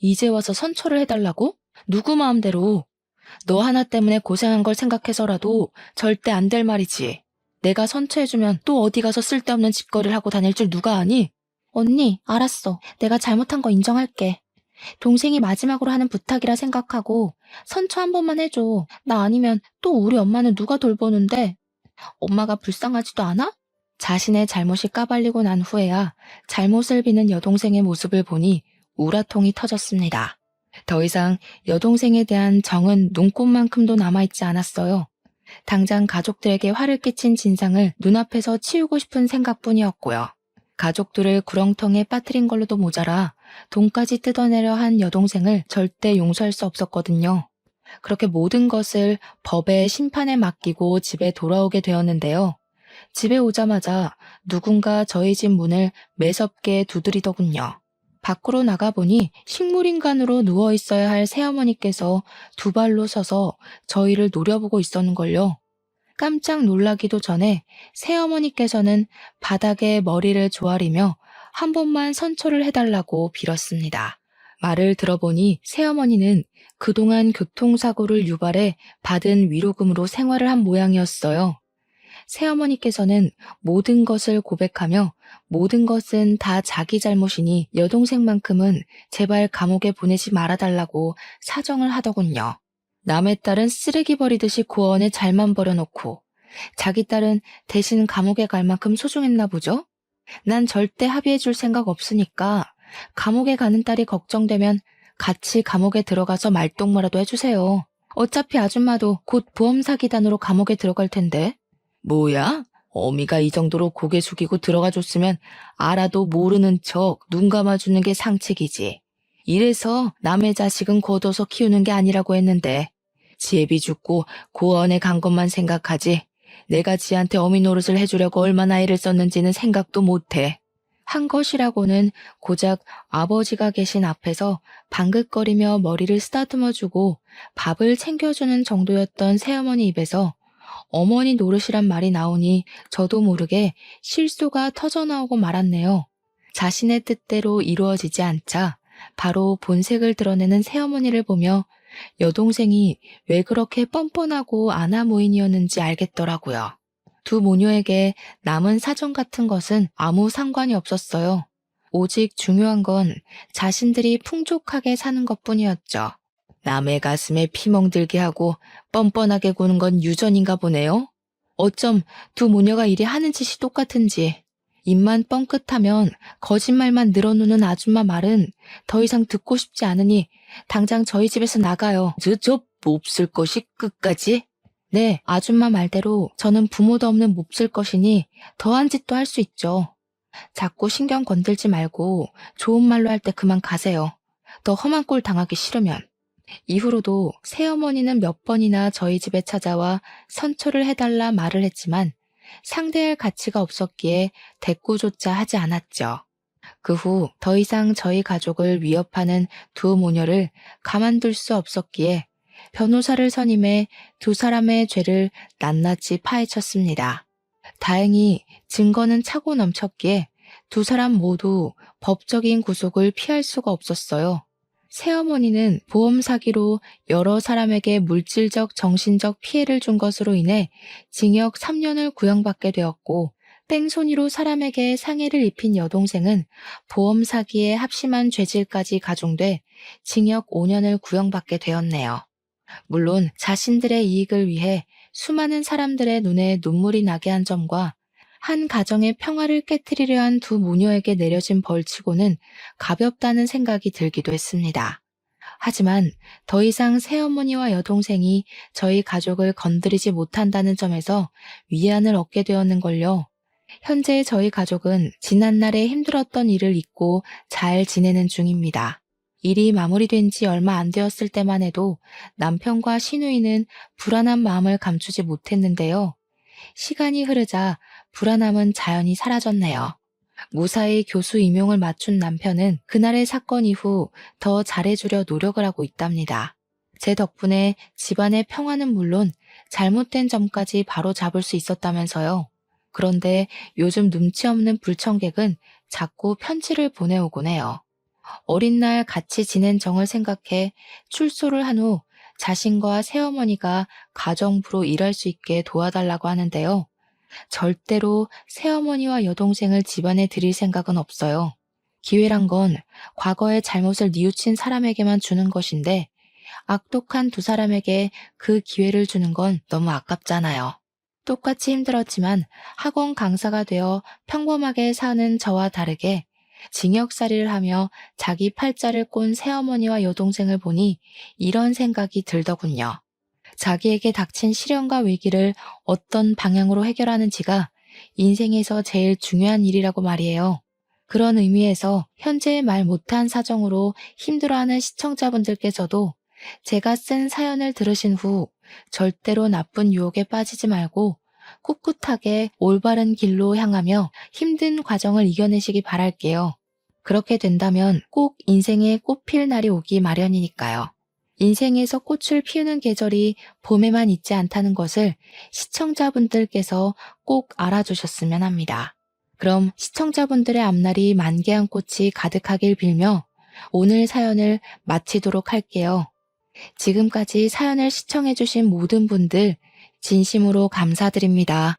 이제 와서 선처를 해달라고? 누구 마음대로. 너 하나 때문에 고생한 걸 생각해서라도 절대 안 될 말이지. 내가 선처해주면 또 어디 가서 쓸데없는 짓거리를 하고 다닐 줄 누가 아니? 언니, 알았어. 내가 잘못한 거 인정할게. 동생이 마지막으로 하는 부탁이라 생각하고 선처 한 번만 해줘. 나 아니면 또 우리 엄마는 누가 돌보는데? 엄마가 불쌍하지도 않아? 자신의 잘못이 까발리고 난 후에야 잘못을 비는 여동생의 모습을 보니 우라통이 터졌습니다. 더 이상 여동생에 대한 정은 눈꽃만큼도 남아있지 않았어요. 당장 가족들에게 화를 끼친 진상을 눈앞에서 치우고 싶은 생각뿐이었고요. 가족들을 구렁텅이에 빠뜨린 걸로도 모자라 돈까지 뜯어내려 한 여동생을 절대 용서할 수 없었거든요. 그렇게 모든 것을 법의 심판에 맡기고 집에 돌아오게 되었는데요. 집에 오자마자 누군가 저희 집 문을 매섭게 두드리더군요. 밖으로 나가보니 식물인간으로 누워있어야 할 새어머니께서 두 발로 서서 저희를 노려보고 있었는걸요. 깜짝 놀라기도 전에 새어머니께서는 바닥에 머리를 조아리며 한 번만 선처를 해달라고 빌었습니다. 말을 들어보니 새어머니는 그동안 교통사고를 유발해 받은 위로금으로 생활을 한 모양이었어요. 새어머니께서는 모든 것을 고백하며 모든 것은 다 자기 잘못이니 여동생만큼은 제발 감옥에 보내지 말아달라고 사정을 하더군요. 남의 딸은 쓰레기 버리듯이 고아원에 잘만 버려놓고 자기 딸은 대신 감옥에 갈 만큼 소중했나 보죠? 난 절대 합의해줄 생각 없으니까 감옥에 가는 딸이 걱정되면 같이 감옥에 들어가서 말동무라도 해주세요. 어차피 아줌마도 곧 보험 사기단으로 감옥에 들어갈 텐데. 뭐야? 어미가 이 정도로 고개 숙이고 들어가줬으면 알아도 모르는 척 눈 감아주는 게 상책이지. 이래서 남의 자식은 거둬서 키우는 게 아니라고 했는데 지 애비 죽고 고아원에 간 것만 생각하지 내가 지한테 어미 노릇을 해주려고 얼마나 애를 썼는지는 생각도 못해. 한 것이라고는 고작 아버지가 계신 앞에서 방긋거리며 머리를 쓰다듬어주고 밥을 챙겨주는 정도였던 새어머니 입에서 어머니 노릇이란 말이 나오니 저도 모르게 실소가 터져나오고 말았네요. 자신의 뜻대로 이루어지지 않자 바로 본색을 드러내는 새어머니를 보며 여동생이 왜 그렇게 뻔뻔하고 아나무인이었는지 알겠더라고요. 두 모녀에게 남은 사정 같은 것은 아무 상관이 없었어요. 오직 중요한 건 자신들이 풍족하게 사는 것뿐이었죠. 남의 가슴에 피멍들게 하고 뻔뻔하게 구는 건 유전인가 보네요. 어쩜 두 모녀가 이리 하는 짓이 똑같은지. 입만 뻥끗하면 거짓말만 늘어놓는 아줌마 말은 더 이상 듣고 싶지 않으니 당장 저희 집에서 나가요. 저 몹쓸 것이 끝까지? 네, 아줌마 말대로 저는 부모도 없는 몹쓸 것이니 더한 짓도 할 수 있죠. 자꾸 신경 건들지 말고 좋은 말로 할 때 그만 가세요. 더 험한 꼴 당하기 싫으면. 이후로도 새어머니는 몇 번이나 저희 집에 찾아와 선처를 해달라 말을 했지만 상대할 가치가 없었기에 대꾸조차 하지 않았죠. 그 후 더 이상 저희 가족을 위협하는 두 모녀를 가만둘 수 없었기에 변호사를 선임해 두 사람의 죄를 낱낱이 파헤쳤습니다. 다행히 증거는 차고 넘쳤기에 두 사람 모두 법적인 구속을 피할 수가 없었어요. 새어머니는 보험 사기로 여러 사람에게 물질적, 정신적 피해를 준 것으로 인해 징역 3년을 구형받게 되었고 뺑소니로 사람에게 상해를 입힌 여동생은 보험 사기에 합심한 죄질까지 가중돼 징역 5년을 구형받게 되었네요. 물론 자신들의 이익을 위해 수많은 사람들의 눈에 눈물이 나게 한 점과 한 가정의 평화를 깨트리려 한 두 모녀에게 내려진 벌치고는 가볍다는 생각이 들기도 했습니다. 하지만 더 이상 새어머니와 여동생이 저희 가족을 건드리지 못한다는 점에서 위안을 얻게 되었는걸요. 현재 저희 가족은 지난날에 힘들었던 일을 잊고 잘 지내는 중입니다. 일이 마무리된 지 얼마 안 되었을 때만 해도 남편과 시누이는 불안한 마음을 감추지 못했는데요. 시간이 흐르자 불안함은 자연히 사라졌네요. 무사히 교수 임용을 맞춘 남편은 그날의 사건 이후 더 잘해주려 노력을 하고 있답니다. 제 덕분에 집안의 평화는 물론 잘못된 점까지 바로 잡을 수 있었다면서요. 그런데 요즘 눈치 없는 불청객은 자꾸 편지를 보내오곤 해요. 어린 날 같이 지낸 정을 생각해 출소를 한 후 자신과 새어머니가 가정부로 일할 수 있게 도와달라고 하는데요. 절대로 새어머니와 여동생을 집안에 들일 생각은 없어요. 기회란 건 과거의 잘못을 뉘우친 사람에게만 주는 것인데 악독한 두 사람에게 그 기회를 주는 건 너무 아깝잖아요. 똑같이 힘들었지만 학원 강사가 되어 평범하게 사는 저와 다르게 징역살이를 하며 자기 팔자를 꼰 새어머니와 여동생을 보니 이런 생각이 들더군요. 자기에게 닥친 시련과 위기를 어떤 방향으로 해결하는지가 인생에서 제일 중요한 일이라고 말이에요. 그런 의미에서 현재 말 못한 사정으로 힘들어하는 시청자분들께서도 제가 쓴 사연을 들으신 후 절대로 나쁜 유혹에 빠지지 말고 꿋꿋하게 올바른 길로 향하며 힘든 과정을 이겨내시기 바랄게요. 그렇게 된다면 꼭 인생에 꽃 필 날이 오기 마련이니까요. 인생에서 꽃을 피우는 계절이 봄에만 있지 않다는 것을 시청자분들께서 꼭 알아주셨으면 합니다. 그럼 시청자분들의 앞날이 만개한 꽃이 가득하길 빌며 오늘 사연을 마치도록 할게요. 지금까지 사연을 시청해주신 모든 분들 진심으로 감사드립니다.